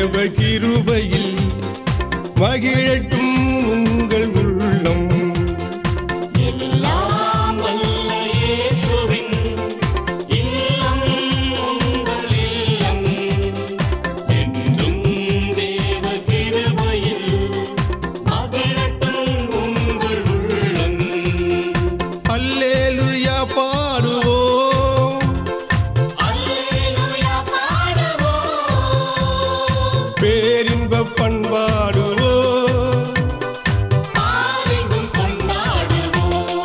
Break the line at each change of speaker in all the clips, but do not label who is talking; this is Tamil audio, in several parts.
தேவ கிருபையில் மகிழட்டும் உங்கள் உள்ளம்.
எல்லாம் வல்ல இயேசுவின் இல்லம் உங்கள் இல்லம். என்றும் தேவ கிருபையில் மகிழட்டும் உங்கள் உள்ளம்.
அல்லேலூயா பாடுவோம்,
அல்லேலூயா பாடுவோம்.
பேரின்ப பண்பாடுவோம்,
ஆரெங்கும் கொண்டாடுவோம்.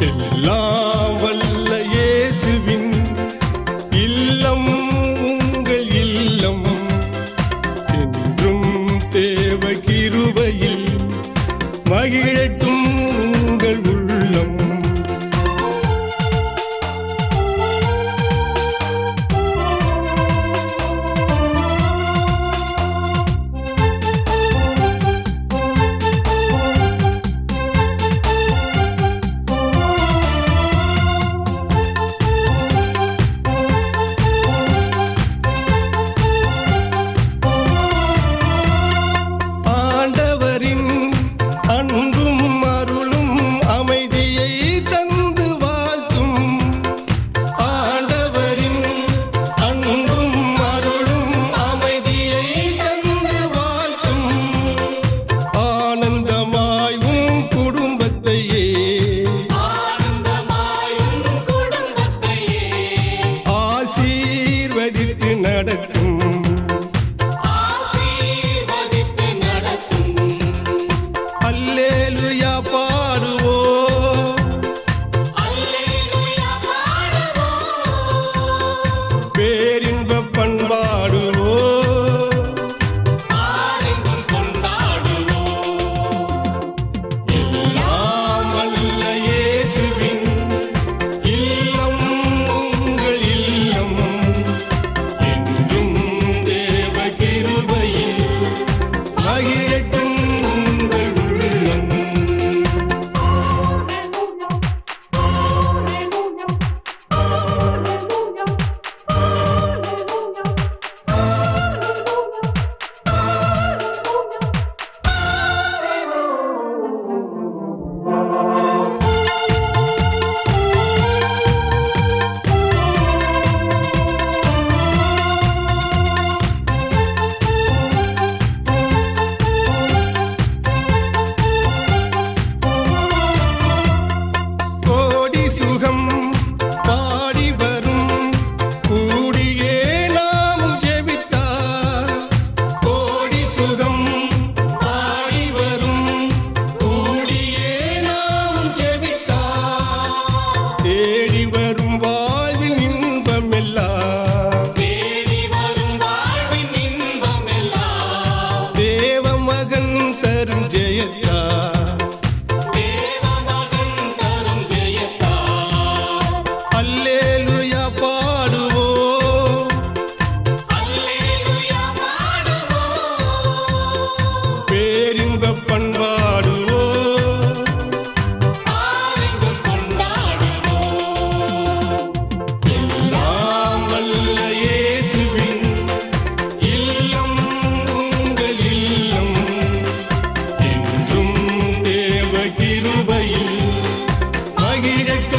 எல்லாம் வல்ல இயேசுவின் இல்லம் உங்கள் இல்லம். என்றும் தேவ கிருபையில் மகிழட்டும் உங்கள் உள்ளம். ஆண்டவரின் அன்பும் அருளும் அமைதியை தந்து வாழ்த்தும். ஆண்டவரின் அன்பும் அருளும் அமைதியை தந்து வாழ்த்தும். ஆனந்தமாயும் குடும்பத்தையே
ஆனந்தமாயும் குடும்பத்தையே
ஆசீர்வதித்து நடத்தும்.
ஆசீர்வதித்து நடத்தும்.
அல்லேலூயா பாடுவோம்,
அல்லேலூயா பாடுவோம்.
பேரின்ப பண்பாடுவோம்,
ஆரெங்கும் கொண்டாடுவோம்.
எல்லாம் வல்ல இயேசுவின் இல்லம் உங்கள் இல்லம். என்றும் தேவ கிருபையில் மகிழட்டும் உங்கள் உள்ளம். கோடி சுகம் பாடி வரும் கூடியே நாம் ஜெபித்தார். கோடி சுகம் பாடி வரும் கூடியே நாம் ஜெபித்தார். தேடி வரும் வாழ்வின் இன்பமெல்லாம்
தேடி வரும் வாழ்வின் இன்பமெல்லாம்
தேவ மகன் தரும் ஜெயத்தார்.
தேவமகன் தரும் ஜெயத்தார்.
அல்லேலூயா பாடுவோம்,
அல்லேலூயா பாடுவோம்.
பேரின்ப பண்பாடுவோம்,
ஆரெங்கும் கொண்டாடுவோம்.
எல்லாம் வல்ல இயேசுவின் இல்லம் உங்கள் இல்லம். என்றும் தேவ கிருபையில் மகிழட்டும்